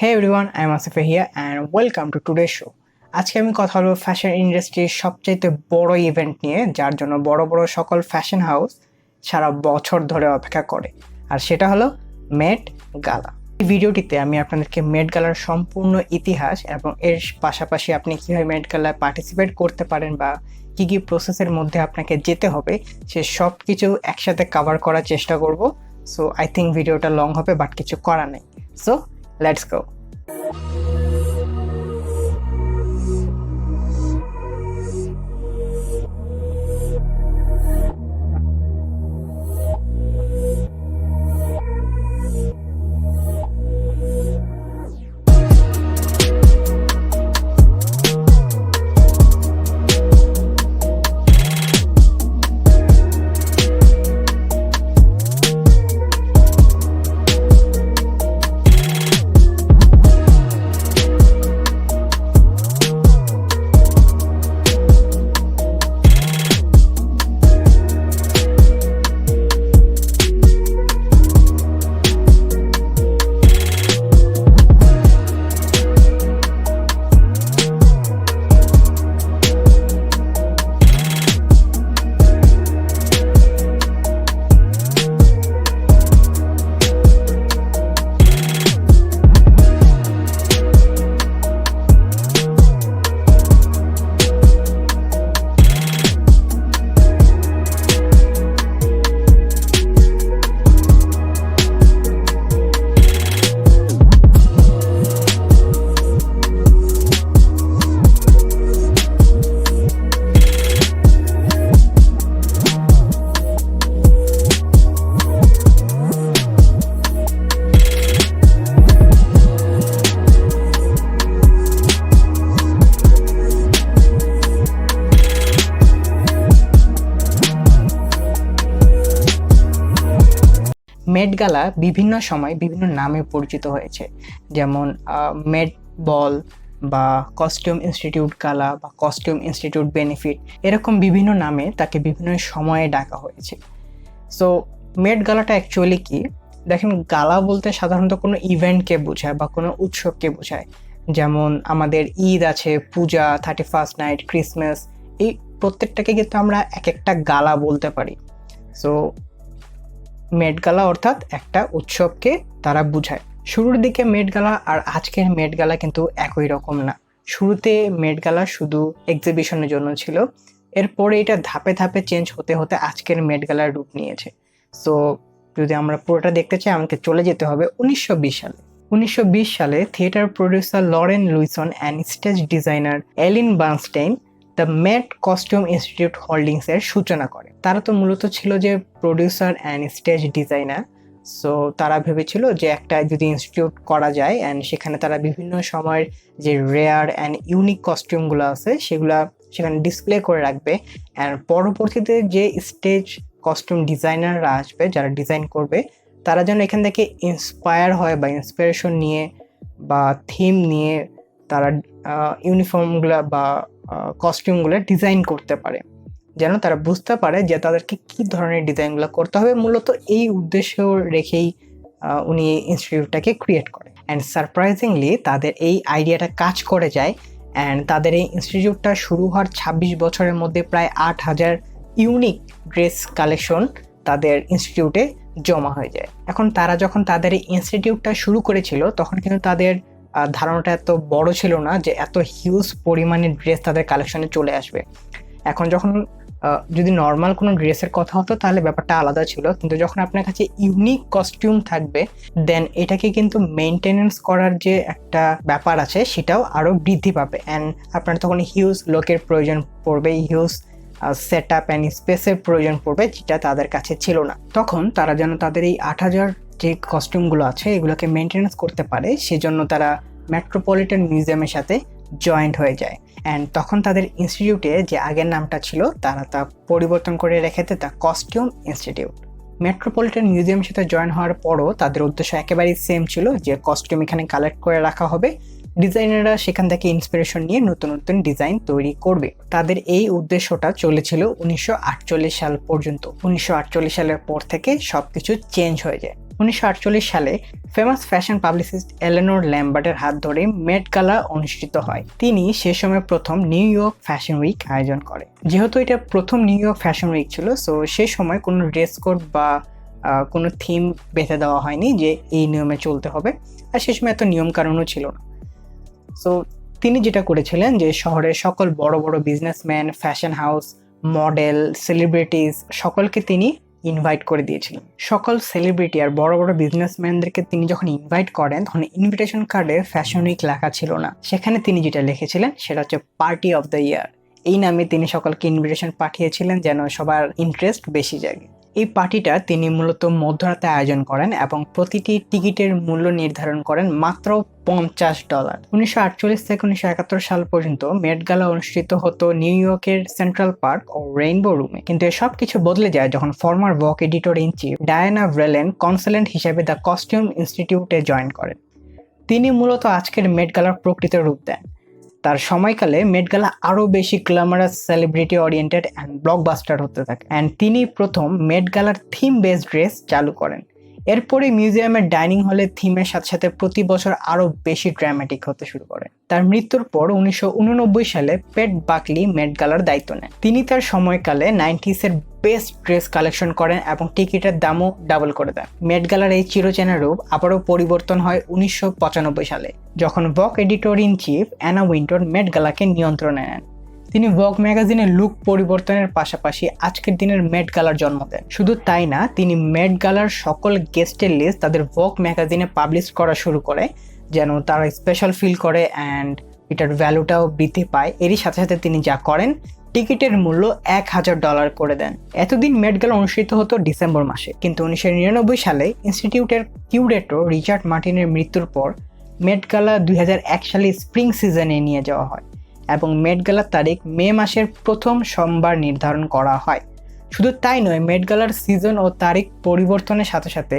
Hey everyone, I'm Asif Ahiya and welcome to today's show. আজকে আমি কথা বলবো ফ্যাশন ইন্ডাস্ট্রির সবচাইতে বড় ইভেন্ট নিয়ে, যার জন্য বড় বড় সকল ফ্যাশন হাউস সারা বছর ধরে অপেক্ষা করে, আর সেটা হলো মেট গালা। এই ভিডিওটিতে আমি আপনাদেরকে মেট গালার সম্পূর্ণ ইতিহাস এবং এর পাশাপাশি আপনি কীভাবে মেট গালায় পার্টিসিপেট করতে পারেন বা কী কী প্রসেসের মধ্যে আপনাকে যেতে হবে সে সব কিছু একসাথে কভার করার চেষ্টা করব। সো আই থিঙ্ক ভিডিওটা লং হবে, বাট কিছু করার নেই। So let's go. মেট গালা বিভিন্ন সময় বিভিন্ন নামে পরিচিত হয়েছে, যেমন মেট বল বা কস্টিউম ইনস্টিটিউট গালা বা কস্টিউম ইনস্টিটিউট বেনিফিট, এরকম বিভিন্ন নামে তাকে বিভিন্ন সময়ে ডাকা হয়েছে। সো মেট গালাটা অ্যাকচুয়ালি কি? দেখেন, গালা বলতে সাধারণত কোনো ইভেন্টকে বোঝায় বা কোনো উৎসবকে বোঝায়। যেমন আমাদের ঈদ আছে, পূজা, 31st নাইট, ক্রিসমাস, এই প্রত্যেকটাকে কিন্তু আমরা এক একটা গালা বলতে পারি। সো মেট গালা অর্থাৎ একটা উৎসবকে তারা বোঝায়। শুরুর দিকে মেট গালা আর আজকের মেট গালা কিন্তু একই রকম না। শুরুতে মেট গালা শুধু এক্সিবিশনের জন্য ছিল, এরপরে এটা ধাপে ধাপে চেঞ্জ হতে হতে আজকের মেট গালার রূপ নিয়েছে। সো যদি আমরা পুরোটা দেখতে চাই, আমাকে চলে যেতে হবে 1920 সালে। 1920 সালে theatre producer Lauren Lewisohn and stage designer Aline Bernstein the Met costume institute হোল্ডিংসের সূচনা করে। তারা তো মূলত ছিল যে producer and stage designer. So তারা ভেবেছিল যে একটা যদি ইনস্টিটিউট করা যায় অ্যান্ড সেখানে তারা বিভিন্ন সময়ের যে রেয়ার অ্যান্ড ইউনিক কস্টিউমগুলো আছে সেগুলা সেখানে ডিসপ্লে করে রাখবে, অ্যান্ড পরবর্তীতে যে স্টেজ কস্টিউম ডিজাইনাররা আসবে, যারা ডিজাইন করবে, তারা যেন এখান থেকে ইন্সপায়ার হয় বা ইন্সপিরেশন নিয়ে বা থিম নিয়ে তারা ইউনিফর্মগুলো বা কস্টিউমগুলো ডিজাইন করতে পারে, যেন তারা বুঝতে পারে যে তাদেরকে কী ধরনের ডিজাইনগুলো করতে হবে। মূলত এই উদ্দেশ্য রেখেই উনি ইনস্টিটিউটটাকে ক্রিয়েট করে। অ্যান্ড সারপ্রাইজিংলি তাদের এই আইডিয়াটা কাজ করে যায়, অ্যান্ড তাদের এই ইনস্টিটিউটটা শুরু হওয়ার 26 বছরের মধ্যে প্রায় 8,000 ইউনিক ড্রেস কালেকশন তাদের ইনস্টিটিউটে জমা হয়ে যায়। এখন তারা যখন তাদের এই ইনস্টিটিউটটা শুরু করেছিল, তখন কিন্তু তাদের ধারণাটা এত বড় ছিল না যে এত হিউজ পরিমাণে ড্রেস তাদের কালেকশনে চলে আসবে। এখন যখন যদি নর্মাল কোনো ড্রেসের কথা হতো তাহলে ব্যাপারটা আলাদা ছিল, কিন্তু যখন আপনার কাছে ইউনিক কস্টিউম থাকবে, দেন এটাকে কিন্তু মেনটেনেন্স করার যে একটা ব্যাপার আছে সেটাও আরও বৃদ্ধি পাবে, অ্যান্ড আপনার তখন হিউজ লোকের প্রয়োজন পড়বে, হিউজ সেট আপ অ্যান্ড স্পেসের প্রয়োজন পড়বে, যেটা তাদের কাছে ছিল না। তখন তারা যেন তাদের এই 8,000 যে কস্টিউমগুলো আছে এগুলোকে মেনটেনেন্স করতে পারে, সেজন্য তারা মেট্রোপলিটন মিউজিয়ামের সাথে জয়েন্ট হয়ে যায়। অ্যান্ড তখন তাদের ইনস্টিটিউটে যে আগের নামটা ছিল তারা তা পরিবর্তন করে রেখেছে দ্য কস্টিউম ইনস্টিটিউট। মেট্রোপলিটন মিউজিয়ামের সাথে জয়েন হওয়ার পরও তাদের উদ্দেশ্য একেবারেই সেম ছিল, যে কস্টিউম এখানে কালেক্ট করে রাখা হবে, ডিজাইনাররা সেখান থেকে ইন্সপিরেশন নিয়ে নতুন নতুন ডিজাইন তৈরি করবে। তাদের এই উদ্দেশ্যটা চলেছিল 1948 সাল পর্যন্ত। 1948 সালের পর থেকে সবকিছু চেঞ্জ হয়ে যায়। 1948 সালে ফেমাস ফ্যাশন পাবলিসিস্ট এলেনোর ল্যাম্বার্টের হাত ধরে মেট গালা অনুষ্ঠিত হয়। তিনি সে সময় প্রথম নিউ ইয়র্ক ফ্যাশন উইক আয়োজন করে। যেহেতু এটা প্রথম নিউ ইয়র্ক ফ্যাশন উইক ছিল, সো সে সময় কোনো ড্রেস কোড বা কোনো থিম বেঁধে দেওয়া হয়নি যে এই নিয়মে চলতে হবে, আর সে সময় এত নিয়ম কানুনও ছিল না। সো তিনি যেটা করেছিলেন যে শহরের সকল বড় বড় businessman, fashion house, model, celebrities সকলকে তিনি ইনভাইট করে দিয়েছিলেন। সকল সেলিব্রিটি আর বড় বড় বিজনেসম্যানদেরকে তিনি যখন ইনভাইট করেন, তখন ইনভিটেশন কার্ডে ফ্যাশন উইক লেখা ছিল না। সেখানে তিনি যেটা লিখেছিলেন সেটা হচ্ছে পার্টি অফ দ্য ইয়ার। এই নামে তিনি সকলকে ইনভিটেশন পাঠিয়েছিলেন যেন সবার ইন্টারেস্ট বেশি জাগে। এই পার্টিটা তিনি মূলত মধ্যরাতে আয়োজন করেন এবং প্রতিটি টিকিটের মূল্য নির্ধারণ করেন মাত্র $50। 1948 থেকে 1971 সাল পর্যন্ত মেট গালা অনুষ্ঠিত হতো নিউ ইয়র্কের সেন্ট্রাল পার্ক ও রেইনবো রুমে। কিন্তু এসব কিছু বদলে যায় যখন former Vogue editor in chief Diana Vreeland consultant হিসেবে দ্য কস্টিউম ইনস্টিটিউটে জয়েন করেন। তিনি মূলত আজকের মেট গালার প্রকৃত রূপ দেন। তার সময়কালে মেট গালা আরও বেশি glamorous, celebrity oriented and blockbuster হতে থাকে। অ্যান্ড তিনি প্রথম মেট গালার থিম বেসড ড্রেস চালু করেন। এরপরে মিউজিয়ামের ডাইনিং হলে থিমের সাথে সাথে প্রতি বছর আরও বেশি ড্রামাটিক হতে শুরু করেন। তার মৃত্যুর পর 1989 সালে পেট বাকলি মেট গালার দায়িত্ব নেন। তিনি তার সময়কালে 90s-এর বেস্ট ড্রেস কালেকশন করেন এবং টিকিটের দামও ডাবল করে দেন। মেট গালার এই চিরচেনা রূপ আবারও পরিবর্তন হয় 1995 সালে, যখন ভগ editor in chief Anna winter মেট গালাকে নিয়ন্ত্রণে নেন। তিনি ভগ ম্যাগাজিনের লুক পরিবর্তনের পাশাপাশি আজকের দিনের মেট গালার জন্ম দেন। শুধু তাই না, তিনি মেট গালার সকল গেস্টের লিস্ট তাদের ভগ ম্যাগাজিনে পাবলিশ করা শুরু করে, যেন তারা স্পেশাল ফিল করে অ্যান্ড এটার ভ্যালুটাও বৃদ্ধি পায়। এরই সাথে সাথে তিনি যা করেন, টিকিটের মূল্য $1000 করে দেন। এতদিন মেট গালা অনুষ্ঠিত হতো ডিসেম্বর মাসে, কিন্তু 1999 সালে ইনস্টিটিউটের কিউরেটর রিচার্ড মার্টিনের মৃত্যুর পর মেট গালা 2001 সালে স্প্রিং সিজনে নিয়ে যাওয়া হয় এবং মেট গালার তারিখ মে মাসের প্রথম সোমবার নির্ধারণ করা হয়। শুধু তাই নয়, মেট গালার সিজন ও তারিখ পরিবর্তনের সাথে সাথে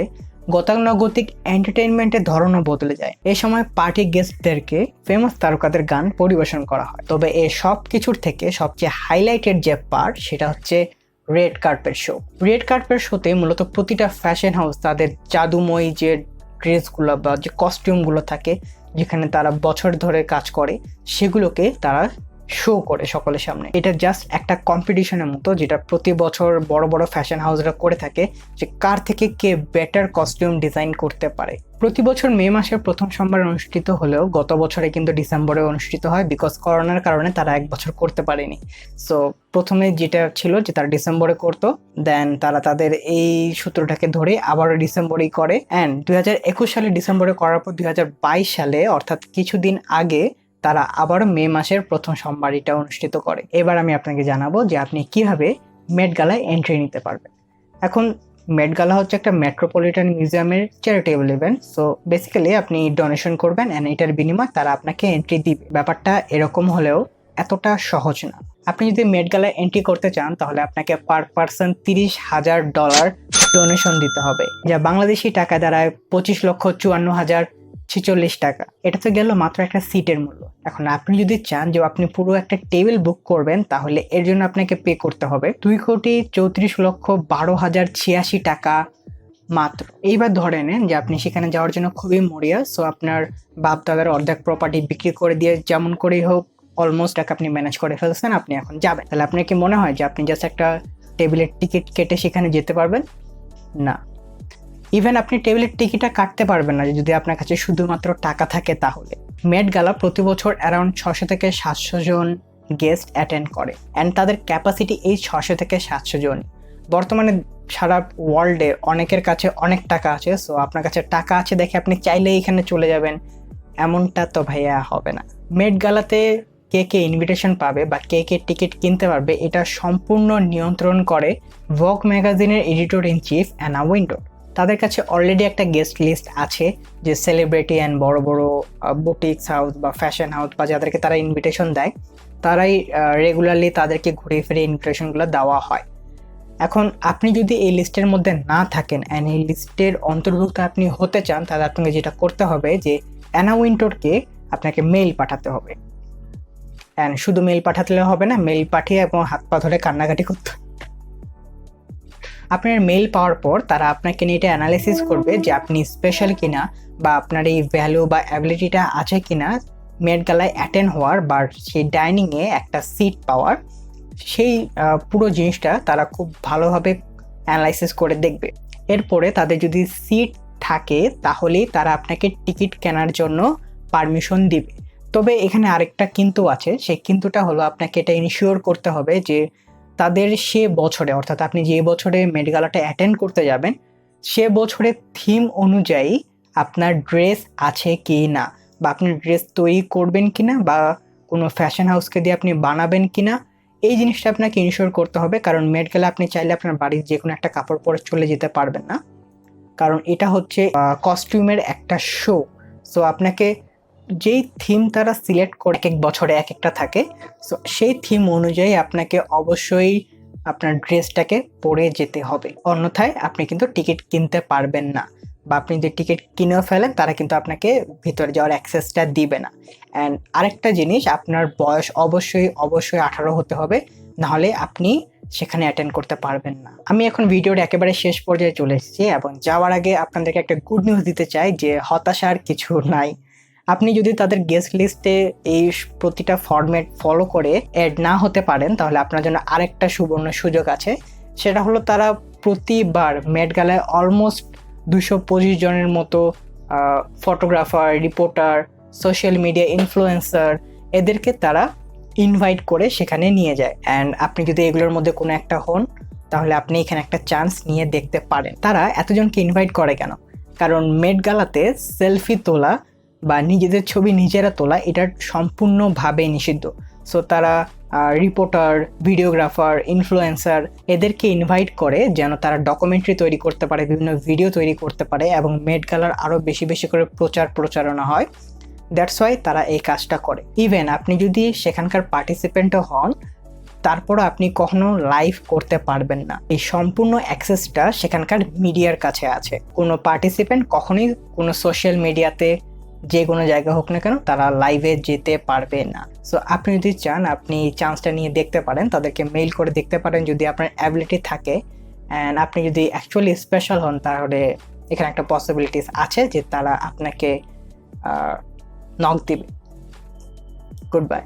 গতানুগতিক এন্টারটেইনমেন্টের ধরনও বদলে যায়। এই সময় পার্টি গেস্টদেরকে ফেমাস তারকাদের গান পরিবেশন করা হয়। তবে এই সব কিছুর থেকে সবচেয়ে হাইলাইটেড যে পার্ট, সেটা হচ্ছে red carpet show. Red carpet শোতে মূলত প্রতিটা ফ্যাশন হাউস তাদের জাদুময়ী যে ড্রেসগুলো বা যে কস্টিউমগুলো থাকে, যেখানে তারা বছর ধরে কাজ করে, সেগুলোকে তারা শো করে সকলের সামনে। এটা জাস্ট একটা কম্পিটিশনের মতো, যেটা প্রতি বছর বড় বড় ফ্যাশন হাউসরা করে থাকে, যে কার থেকে কে বেটার কস্টিউম ডিজাইন করতে পারে। প্রতি বছর মে মাসের প্রথম সোমবার অনুষ্ঠিত হলেও গত বছরে কিন্তু ডিসেম্বরে অনুষ্ঠিত হয়, বিকজ করোনার কারণে তারা এক বছর করতে পারেনি। সো প্রথমে যেটা ছিল যে তারা ডিসেম্বরে করতো, দেন তারা তাদের এই সূত্রটাকে ধরে আবারও ডিসেম্বরেই করে। অ্যান্ড 2021 সালে ডিসেম্বরে করার পর 2022 সালে, অর্থাৎ কিছুদিন আগে, তারা আবারও মে মাসের প্রথম সোমবার এটা অনুষ্ঠিত করে। এবার আমি আপনাকে জানাবো যে আপনি কিভাবে মেট গালায় এন্ট্রি নিতে পারবেন। এখন মেট গালা হচ্ছে একটা মেট্রোপলিটন মিউজিয়ামের চ্যারিটেবল ইভেন্ট। সো বেসিক্যালি আপনি ডোনেশন করবেন অ্যান্ড এটার বিনিময়ে তারা আপনাকে এন্ট্রি দিবে। ব্যাপারটা এরকম হলেও এতটা সহজ না। আপনি যদি মেট গালায় এন্ট্রি করতে চান, তাহলে আপনাকে পার পার্সন $30,000 ডোনেশন দিতে হবে, যা বাংলাদেশি টাকা দাঁড়ায় 25,54,046 টাকা। এটা তো গেল মাত্র একটা সিটের মূল্য। এখন আপনি যদি চান যে আপনি পুরো একটা টেবিল বুক করবেন, তাহলে এর জন্য আপনাকে পে করতে হবে $2,34,12,086 টাকা মাত্র। এইবার ধরে নেন যে আপনি সেখানে যাওয়ার জন্য খুবই মরিয়া। সো আপনার বাপ দাদার অর্ধেক প্রপার্টি বিক্রি করে দিয়ে যেমন করেই হোক অলমোস্ট টাকা আপনি ম্যানেজ করে ফেলছেন, আপনি এখন যাবেন। তাহলে আপনার কি মনে হয় যে আপনি জাস্ট একটা টেবিলের টিকিট কেটে সেখানে যেতে পারবেন? না, ইভেন আপনি টেবিলের টিকিটটা কাটতে পারবেন না যদি আপনার কাছে শুধুমাত্র টাকা থাকে। তাহলে মেট গালা প্রতি বছর অ্যারাউন্ড 600 থেকে 700 জন গেস্ট অ্যাটেন্ড করে, অ্যান্ড তাদের ক্যাপাসিটি এই 600 থেকে 700 জন। বর্তমানে সারা ওয়ার্ল্ডে অনেকের কাছে অনেক টাকা আছে। সো আপনার কাছে টাকা আছে দেখে আপনি চাইলেই এখানে চলে যাবেন, এমনটা তো ভাইয়া হবে না। মেট গালাতে কে কে ইনভিটেশন পাবে বা কে কে টিকিট কিনতে পারবে, এটা সম্পূর্ণ নিয়ন্ত্রণ করে ভগ ম্যাগাজিনের editor in chief Anna winter. তাদের কাছে অলরেডি একটা গেস্ট লিস্ট আছে, যে সেলিব্রিটি অ্যান্ড বড় বড় বুটিক্স হাউস বা ফ্যাশন হাউস বা যাদেরকে তারা ইনভিটেশন দেয়, তারাই রেগুলারলি তাদেরকে ঘুরে ফিরে ইনভিটেশনগুলো দেওয়া হয়। এখন আপনি যদি এই লিস্টের মধ্যে না থাকেন অ্যান্ড এই লিস্টের অন্তর্ভুক্ত আপনি হতে চান, তাহলে আপনাকে যেটা করতে হবে যে অ্যানা উইন্টরকে আপনাকে মেইল পাঠাতে হবে। অ্যান্ড শুধু মেইল পাঠাতে হবে না, মেইল পাঠিয়ে এবং হাত পা ধরে কান্নাকাটি করতে। আপনার মেইল পাওয়ার পর তারা আপনাকে নিয়ে এটা অ্যানালাইসিস করবে যে আপনি স্পেশাল কিনা বা আপনার এই ভ্যালু বা অ্যাবিলিটিটা আছে কিনা মেট গালায় অ্যাটেন্ড হওয়ার বা সেই ডাইনিংয়ে একটা সিট পাওয়ার। সেই পুরো জিনিসটা তারা খুব ভালোভাবে অ্যানালাইসিস করে দেখবে। এরপরে তাদের যদি সিট থাকে তাহলেই তারা আপনাকে টিকিট কেনার জন্য পারমিশন দিবে। তবে এখানে আরেকটা কিন্তু আছে, সেই কিন্তুটা হলো আপনাকে এটা ইনশিওর করতে হবে যে তাদের সে বছরে, অর্থাৎ আপনি যে বছরে মেট গালাটা অ্যাটেন্ড করতে যাবেন সে বছরের থিম অনুযায়ী আপনার ড্রেস আছে কি না, বা আপনি ড্রেস তৈরি করবেন কিনা, বা কোনো ফ্যাশন হাউসকে দিয়ে আপনি বানাবেন কিনা, এই জিনিসটা আপনাকে ইনশিওর করতে হবে। কারণ মেট গালা আপনি চাইলে আপনার বাড়ির যে কোনো একটা কাপড় পরে চলে যেতে পারবেন না, কারণ এটা হচ্ছে কস্টিউমের একটা শো। সো আপনাকে যেই থিম তারা সিলেক্ট করে এক এক বছরে এক একটা থাকে, সো সেই থিম অনুযায়ী আপনাকে অবশ্যই আপনার ড্রেসটাকে পরে যেতে হবে, অন্যথায় আপনি কিন্তু টিকিট কিনতে পারবেন না, বা আপনি যে টিকিট কিনেও ফেলেন তারা কিন্তু আপনাকে ভিতরে যাওয়ার অ্যাক্সেসটা দিবে না। অ্যান্ড আরেকটা জিনিস, আপনার বয়স অবশ্যই 18 হতে হবে, নাহলে আপনি সেখানে অ্যাটেন্ড করতে পারবেন না। আমি এখন ভিডিওর একেবারে শেষ পর্যায়ে চলে এসেছি এবং যাওয়ার আগে আপনাদেরকে একটা গুড নিউজ দিতে চাই যে হতাশার কিছু নাই। আপনি যদি তাদের গেস্ট লিস্টে এই প্রতিটা ফরম্যাট ফলো করে অ্যাড না হতে পারেন তাহলে আপনার জন্য আরেকটা সুবর্ণ সুযোগ আছে। সেটা হলো তারা প্রতিবার মেট গালায় অলমোস্ট 225 জনের মতো photographer, reporter, social media influencer এদেরকে তারা ইনভাইট করে সেখানে নিয়ে যায়। অ্যান্ড আপনি যদি এগুলোর মধ্যে কোনো একটা হন তাহলে আপনি এখানে একটা চান্স নিয়ে দেখতে পারেন। তারা এতজনকে ইনভাইট করে কেন? কারণ মেট গালাতে সেলফি তোলা বা নিজেদের ছবি নিজেরা তোলা এটা সম্পূর্ণভাবে নিষিদ্ধ। সো তারা রিপোর্টার, ভিডিওগ্রাফার, ইনফ্লুয়েন্সার এদেরকে ইনভাইট করে যেন তারা ডকুমেন্টারি তৈরি করতে পারে, বিভিন্ন ভিডিও তৈরি করতে পারে এবং মেট গালার আরও বেশি বেশি করে প্রচারণা হয়। দ্যাটস ওয়াই তারা এই কাজটা করে। ইভেন আপনি যদি সেখানকার পার্টিসিপেন্টও হন তারপরও আপনি কখনো লাইভ করতে পারবেন না। এই সম্পূর্ণ অ্যাক্সেসটা সেখানকার মিডিয়ার কাছে আছে। কোনো পার্টিসিপেন্ট কখনোই কোনো সোশ্যাল মিডিয়াতে যে কোনো জায়গা হোক না কেন তারা লাইভে যেতে পারবে না। সো আপনি যদি চান আপনি চান্সটা নিয়ে দেখতে পারেন, তাদেরকে মেইল করে দেখতে পারেন যদি আপনার অ্যাবিলিটি থাকে। অ্যান্ড আপনি যদি অ্যাকচুয়ালি স্পেশাল হন তাহলে এখানে একটা পসিবিলিটিস আছে যে তারা আপনাকে নক দিবে। Good bye.